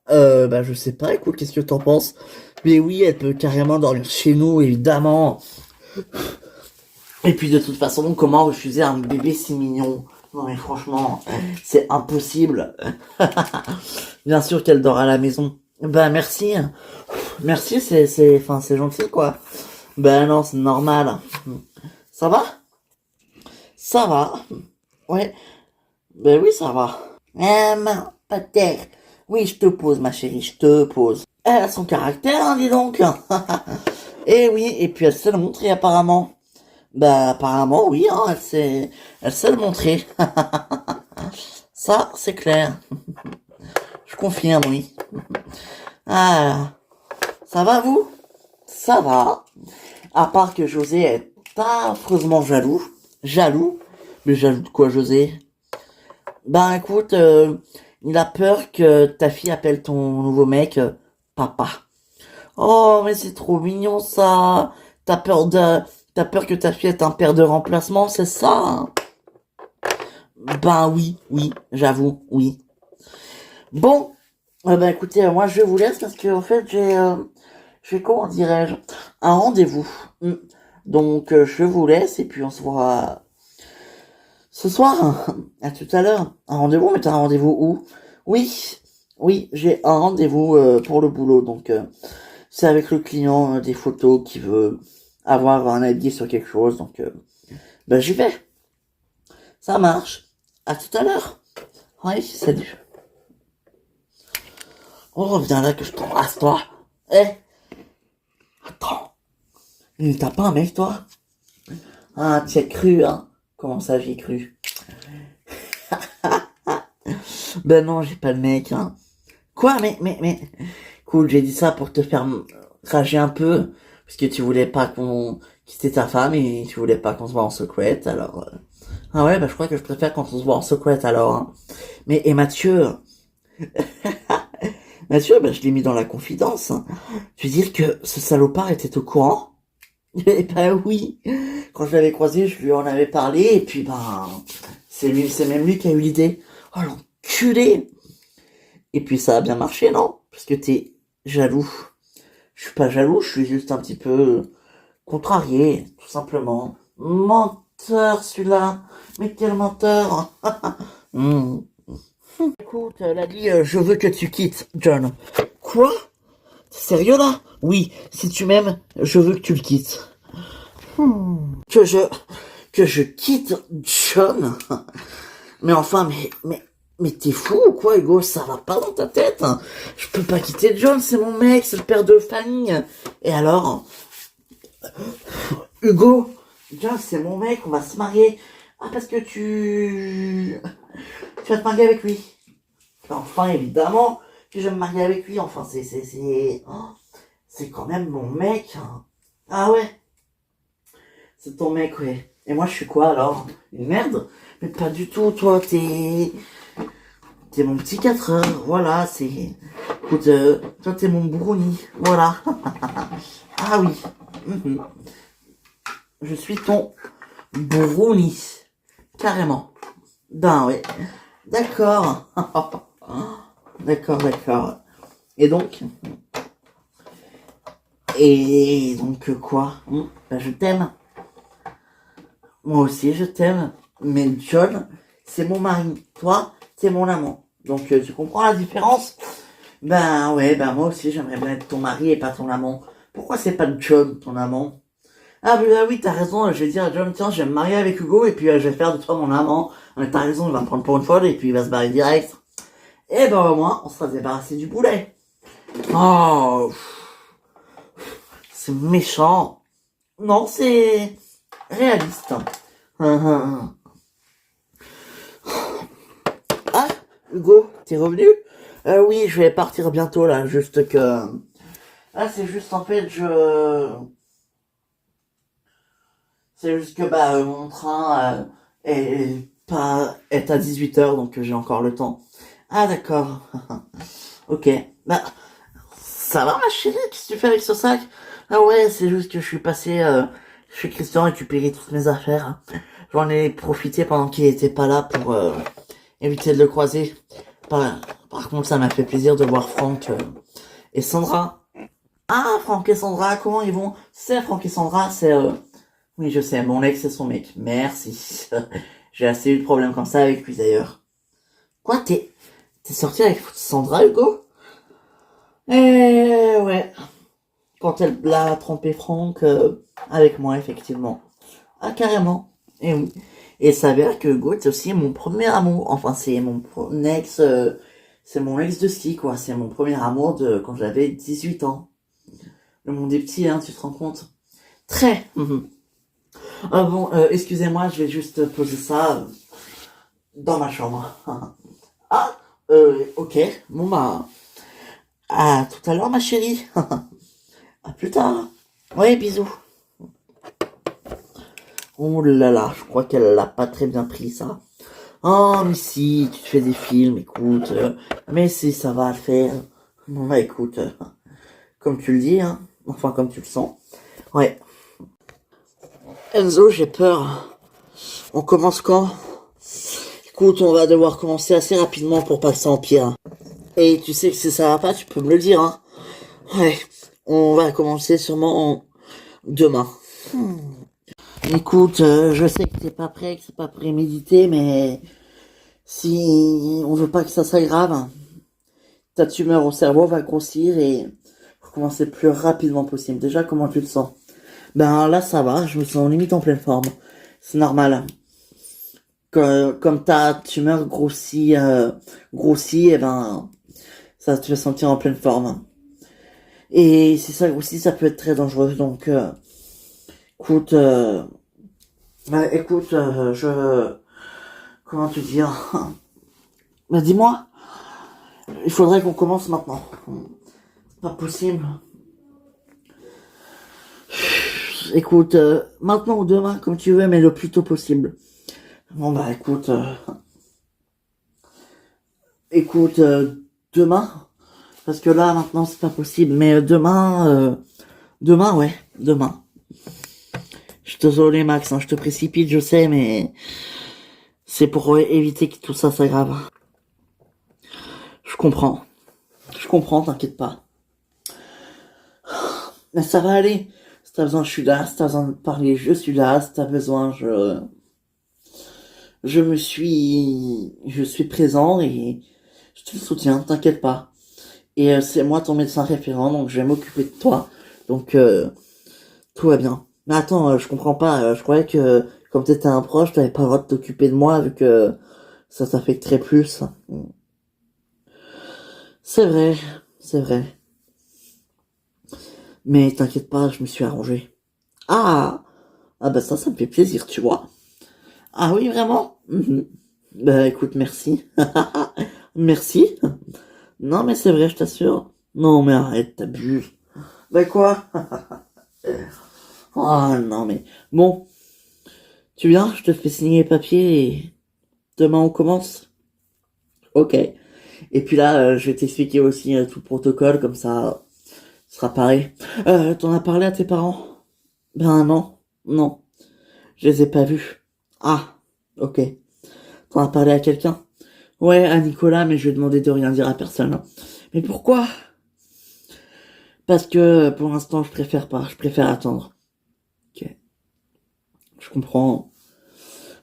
Bah je sais pas, écoute, qu'est-ce que t'en penses? Mais oui, elle peut carrément dormir chez nous, évidemment. Et puis de toute façon, comment refuser un bébé si mignon? Non mais franchement, c'est impossible. Bien sûr qu'elle dort à la maison. Bah merci. Merci, enfin, c'est gentil quoi. Ben non, c'est normal. Ça va? Ça va. Ouais. Ben oui, ça va. Pas de terre. Oui, je te pose, ma chérie, je te pose. Elle a son caractère, hein, dis donc. Et oui, et puis elle sait le montrer apparemment. Bah apparemment oui, hein, elle sait le montrer. Ça, c'est clair. Je confirme, oui. Ah, ça va vous? Ça va. À part que José est affreusement jaloux. Jaloux? Mais jaloux de quoi, José? Ben écoute, il a peur que ta fille appelle ton nouveau mec papa. Oh, mais c'est trop mignon ça. T'as peur de, t'as peur que ta fille ait un père de remplacement, c'est ça? Hein. Ben oui, oui, j'avoue, oui. Bon, ben écoutez, moi je vous laisse parce que en fait j'ai comment dirais-je, un rendez-vous. Donc je vous laisse et puis on se voit ce soir. À tout à l'heure. Un rendez-vous, mais t'as un rendez-vous où? Oui. Oui, j'ai un rendez-vous pour le boulot, donc c'est avec le client des photos qui veut avoir un avis sur quelque chose, donc ben j'y vais. Ça marche. À tout à l'heure. Oui, salut. Oh, viens là que je t'embrasse, toi. Eh, attends. T'as pas un mec, toi? Ah, tu as cru, hein? Comment ça, j'ai cru? Ben non, j'ai pas de mec, hein. Quoi? Mais... Cool, j'ai dit ça pour te faire rager un peu. Parce que tu voulais pas qu'on... quitter ta femme et tu voulais pas qu'on se voit en secret, alors... Ah ouais, bah je crois que je préfère quand on se voit en secret, alors, hein. Mais, et Mathieu... Mathieu, bah je l'ai mis dans la confidence, hein. Tu veux dire que ce salopard était au courant? Eh ben oui. Quand je l'avais croisé, je lui en avais parlé, et puis ben... c'est même lui qui a eu l'idée. Oh l'enculé! Et puis ça a bien marché, non? Parce que t'es jaloux. Je suis pas jaloux, je suis juste un petit peu contrarié, tout simplement. Menteur, celui-là. Mais quel menteur. Hmm. Écoute, elle a dit, je veux que tu quittes, John. Quoi? Sérieux, là? Oui, si tu m'aimes, je veux que tu le quittes. Que je quitte John? Mais enfin, mais t'es fou ou quoi, Hugo? Ça va pas dans ta tête, hein. Je peux pas quitter John, c'est mon mec, c'est le père de famille. Et alors? Hugo, John, c'est mon mec, on va se marier. Ah, parce que tu vas te marier avec lui. Enfin, évidemment que je vais me marier avec lui. Enfin, c'est quand même mon mec, hein. Ah ouais, c'est ton mec, ouais. Et moi, je suis quoi, alors? Une merde? Mais pas du tout, toi, t'es mon petit 4 heures, voilà, écoute, toi t'es mon brownie, voilà. Ah oui, mhm. Je suis ton brownie, carrément. Ben ouais, d'accord. D'accord, d'accord. Et donc, quoi? Ben, je t'aime. Moi aussi, je t'aime. Mais John, c'est mon mari. Toi, c'est mon amant. Donc, tu comprends la différence? Ben ouais, ben moi aussi j'aimerais bien être ton mari et pas ton amant. Pourquoi c'est pas John ton amant? Ah bah oui, t'as raison, je vais dire à John, tiens, je vais me marier avec Hugo et puis je vais faire de toi mon amant. Mais t'as raison, il va me prendre pour une folle et puis il va se barrer direct. Et ben au moins, on sera débarrassé du boulet. Oh, c'est méchant. Non, c'est réaliste. Ah, Hugo, t'es revenu? Oui, je vais partir bientôt là, juste que... Ah, c'est juste en fait, c'est juste que bah mon train est à 18h donc j'ai encore le temps. Ah d'accord. Ok. Bah ça va ma chérie, qu'est-ce que tu fais avec ce sac? Ah ouais, c'est juste que je suis passé chez Christian récupérer toutes mes affaires. J'en ai profité pendant qu'il était pas là pour éviter de le croiser. Par, par contre, ça m'a fait plaisir de voir Franck et Sandra. Ah, Franck et Sandra, comment ils vont? C'est Franck et Sandra, c'est oui, je sais, mon ex c'est son mec. Merci. J'ai assez eu de problèmes comme ça avec lui d'ailleurs. Quoi, t'es sorti avec Sandra, Hugo? Ouais. Quand elle l'a trompé Franck avec moi, effectivement. Ah, carrément. Et oui. Et il s'avère que Hugo c'est aussi mon premier amour. Enfin, ex, c'est mon ex de ski, quoi. C'est mon premier amour de quand j'avais 18 ans. Le monde est petit, hein, tu te rends compte? Très. Ah bon, excusez-moi, je vais juste poser ça dans ma chambre. Ah, ok. Bon bah, à tout à l'heure, ma chérie. À plus tard. Ouais, bisous. Oh là là, je crois qu'elle l'a pas très bien pris, ça. Oh, mais si, tu te fais des films, écoute. Mais si, ça va le faire. Bon bah, écoute, comme tu le dis, hein. Enfin, comme tu le sens. Ouais. Enzo, j'ai peur. On commence quand? Écoute, on va devoir commencer assez rapidement pour pas que ça empire. Et tu sais que si ça va pas, tu peux me le dire, hein. Ouais, on va commencer sûrement demain. Écoute, je sais que t'es pas prêt, que c'est pas prémédité, mais si on veut pas que ça s'aggrave, ta tumeur au cerveau va grossir et recommencer le plus rapidement possible. Déjà, comment tu te sens? Ben là, ça va, je me sens limite en pleine forme. C'est normal. Comme ta tumeur grossit, et ben, ça te fait sentir en pleine forme. Et si ça grossit, ça peut être très dangereux. Donc, écoute, comment te dire? Bah, dis-moi, il faudrait qu'on commence maintenant. C'est pas possible. Écoute, maintenant ou demain, comme tu veux, mais le plus tôt possible. Bon, bah, écoute, demain, parce que là, maintenant, c'est pas possible, mais demain, ouais, demain. Je suis désolé, Max, hein, je te précipite, je sais, mais c'est pour éviter que tout ça s'aggrave. Je comprends, t'inquiète pas. Mais ça va aller. Si t'as besoin, je suis là. Si t'as besoin de parler, je suis là. Si t'as besoin, je suis présent et je te soutiens, t'inquiète pas. Et c'est moi ton médecin référent, donc je vais m'occuper de toi. Donc tout va bien. Mais attends, je comprends pas. Je croyais que comme t'étais un proche, t'avais pas le droit de t'occuper de moi vu que ça t'affecterait plus. C'est vrai, c'est vrai. Mais t'inquiète pas, je me suis arrangé. Ah, ah bah ça me fait plaisir, tu vois. Ah oui, vraiment? Mhm. Bah écoute, merci. Merci. Non mais c'est vrai, je t'assure. Non mais arrête, t'abuses. Bah quoi? Ah non mais... Bon, tu viens, je te fais signer les papiers et demain on commence? Ok. Et puis là, je vais t'expliquer aussi tout le protocole, comme ça, ce sera pareil. T'en as parlé à tes parents? Ben non, non, je les ai pas vus. Ah, ok. T'en as parlé à quelqu'un? Ouais, à Nicolas, mais je lui ai demandé de rien dire à personne. Mais pourquoi? Parce que pour l'instant, je préfère pas, je préfère attendre. Ok, je comprends.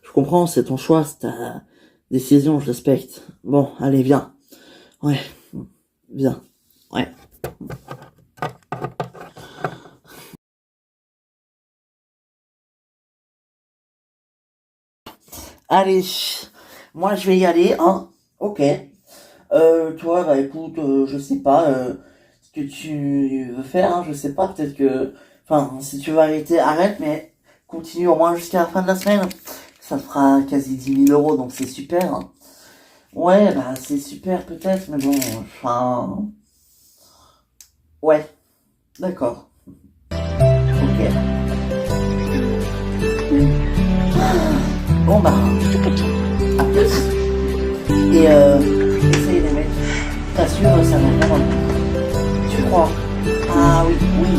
Je comprends, c'est ton choix, c'est ta décision, je respecte. Bon, allez, viens. Ouais, viens. Ouais. Allez, moi je vais y aller, hein. Ok. Toi, bah écoute, je sais pas ce que tu veux faire, hein, je sais pas, peut-être que... Enfin, si tu veux arrêter, arrête, mais continue au moins jusqu'à la fin de la semaine. Ça te fera quasi 10 000 euros, donc c'est super, hein. Ouais, bah c'est super peut-être, mais bon, enfin... Ouais, d'accord. Ok. Bon bah, à plus. Et essaye les mecs. T'assures, ça va vraiment. Tu crois? Ah oui, oui.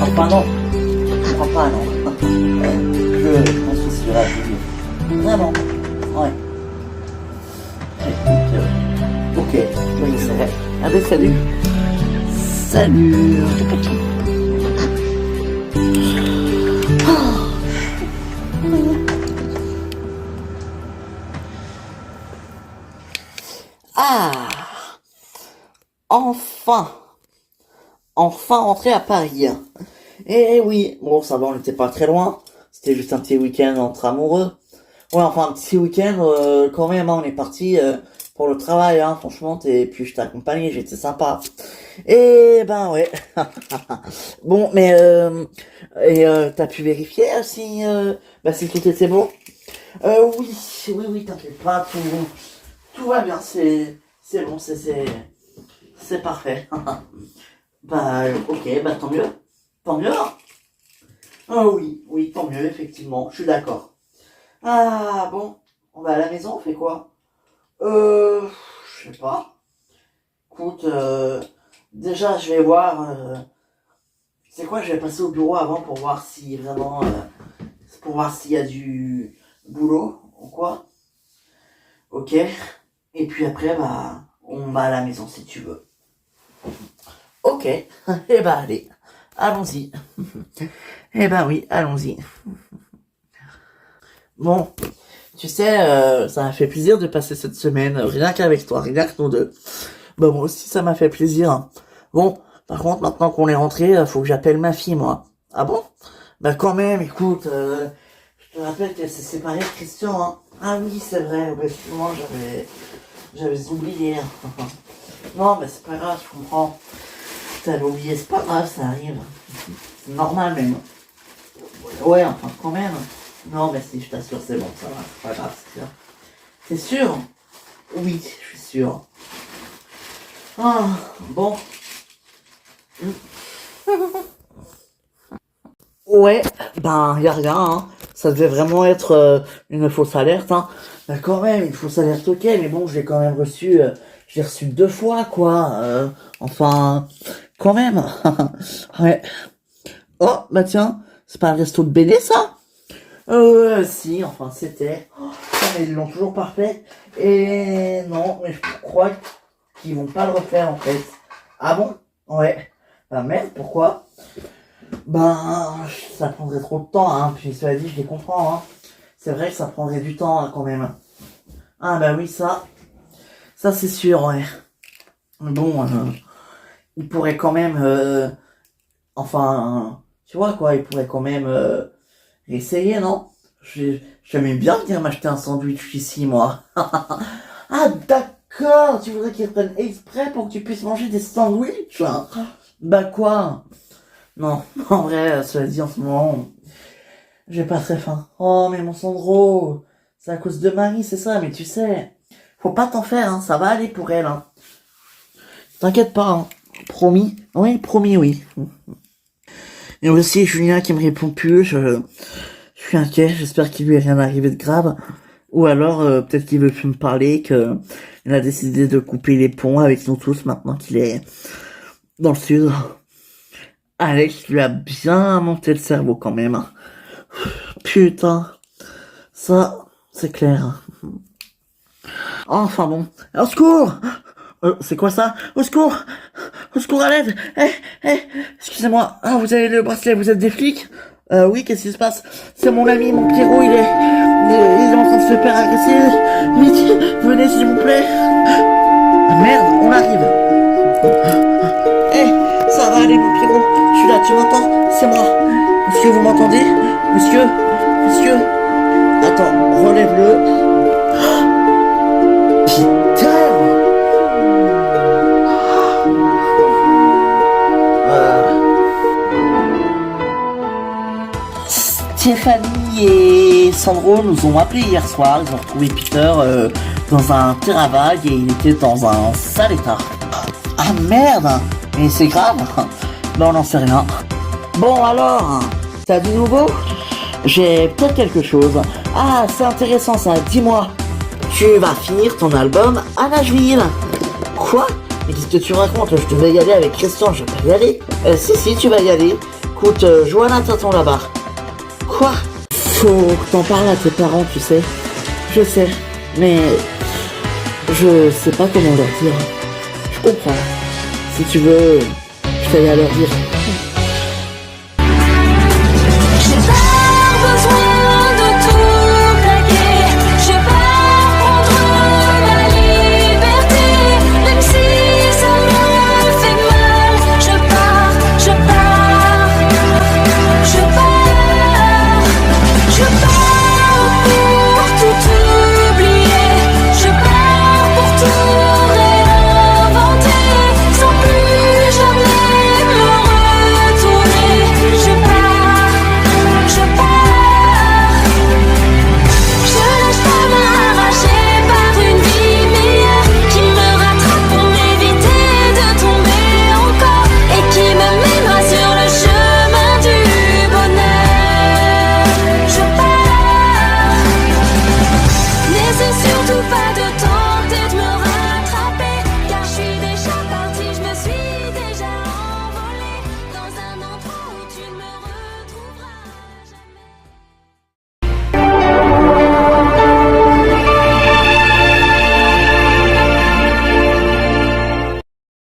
Enfin non, je crois pas, non. Je m'en soucierai plus. Vraiment. Ouais. Écoute, ok, oui, c'est vrai. Allez, salut. Salut. Ah, enfin, enfin rentré à Paris. Eh oui, bon, ça va, on n'était pas très loin. C'était juste un petit week-end entre amoureux. Ouais, enfin, un petit week-end, quand même, hein, on est parti pour le travail, hein, franchement, puis je t'ai accompagné, j'étais sympa. Et ben ouais. Bon, mais t'as pu vérifier si tout était bon? Oui, oui, t'inquiète pas, tout va bien, c'est bon, c'est parfait. Bah ok, bah tant mieux. Hein. Ah oui, oui, tant mieux, effectivement, je suis d'accord. Ah bon, on va à la maison, on fait quoi? Je sais pas. Écoute, déjà je vais voir. C'est quoi? Je vais passer au bureau avant pour voir si vraiment, pour voir s'il y a du boulot ou quoi. Ok. Et puis après, bah, on va à la maison si tu veux. Ok. Eh bah allez, allons-y. Eh bah oui, allons-y. Bon, tu sais, ça m'a fait plaisir de passer cette semaine, rien qu'avec toi, rien que nous deux. Bah moi aussi ça m'a fait plaisir. Bon, par contre maintenant qu'on est rentré, faut que j'appelle ma fille moi. Ah bon? Bah quand même, écoute, je te rappelle qu'elle s'est séparée de Christian, hein. Ah oui c'est vrai, ouais, moi j'avais oublié. Non mais c'est pas grave, je comprends. T'avais oublié, c'est pas grave, ça arrive. C'est normal même. Ouais, enfin quand même. Non mais si, je t'assure, c'est bon, ça va, c'est pas grave, c'est sûr. C'est sûr? Oui, je suis sûr. Ah, bon. Ouais, ben y a rien, hein. Ça devait vraiment être une fausse alerte, hein. Ben, quand même, une fausse alerte, ok, mais bon, je l'ai quand même reçu, je l'ai reçu 2 fois, quoi. Enfin, quand même. Ouais. Oh, bah tiens, c'est pas le resto de Béné, ça? Si, enfin, c'était. Oh, mais ils l'ont toujours pas fait. Et non, mais je crois qu'ils vont pas le refaire, en fait. Ah bon? Ouais. Bah merde, pourquoi? Ben, ça prendrait trop de temps, hein. Puis cela dit, je les comprends, hein. C'est vrai que ça prendrait du temps, hein, quand même. Ah bah oui, ça c'est sûr, ouais. Mais bon, il pourrait quand même, enfin, tu vois quoi, il pourrait quand même essayer, non? J'aimais bien venir m'acheter un sandwich ici, moi. Ah d'accord, tu voudrais qu'ils prennent exprès pour que tu puisses manger des sandwichs, hein. Bah quoi? Non, en vrai, cela dit, en ce moment, j'ai pas très faim. Oh, mais mon Sandro, c'est à cause de Marie, c'est ça, mais tu sais, faut pas t'en faire, hein, ça va aller pour elle, hein. T'inquiète pas, hein. Promis? Oui, promis, oui. Et aussi, Julien qui me répond plus, je suis inquiet, j'espère qu'il lui est rien arrivé de grave. Ou alors, peut-être qu'il veut plus me parler, que il a décidé de couper les ponts avec nous tous maintenant qu'il est dans le sud. Alex lui a bien monté le cerveau quand même. Putain, ça, c'est clair. Enfin bon, au secours! C'est quoi ça? Au secours! Au secours à l'aide! Excusez-moi. Ah, vous avez le bracelet, vous êtes des flics? Oui, qu'est-ce qui se passe? C'est mon ami, mon Pierrot, il est en train de se faire agresser. Vite, venez s'il vous plaît. Ah, merde, on arrive. Ça va aller mon Pierrot. Je suis là, tu m'entends? C'est moi. Est-ce que vous m'entendez? Monsieur? Attends, relève-le. Putain! Stéphanie et Sandro nous ont appelé hier soir. Ils ont retrouvé Peter dans un terrain vague et il était dans un sale état. Ah merde! Mais c'est grave? Ben on n'en sait rien. Bon alors, t'as du nouveau? J'ai peut-être quelque chose. Ah, c'est intéressant ça, dis-moi. Tu vas finir ton album à Nashville. Quoi? Mais qu'est-ce que tu racontes? Je devais y aller avec Christian, je vais pas y aller. Si, tu vas y aller. Écoute, Johanna t'attend là-bas. Quoi? Faut que t'en parles à tes parents, tu sais. Je sais, mais je sais pas comment leur dire. Je comprends. Si tu veux, je vais aller leur dire.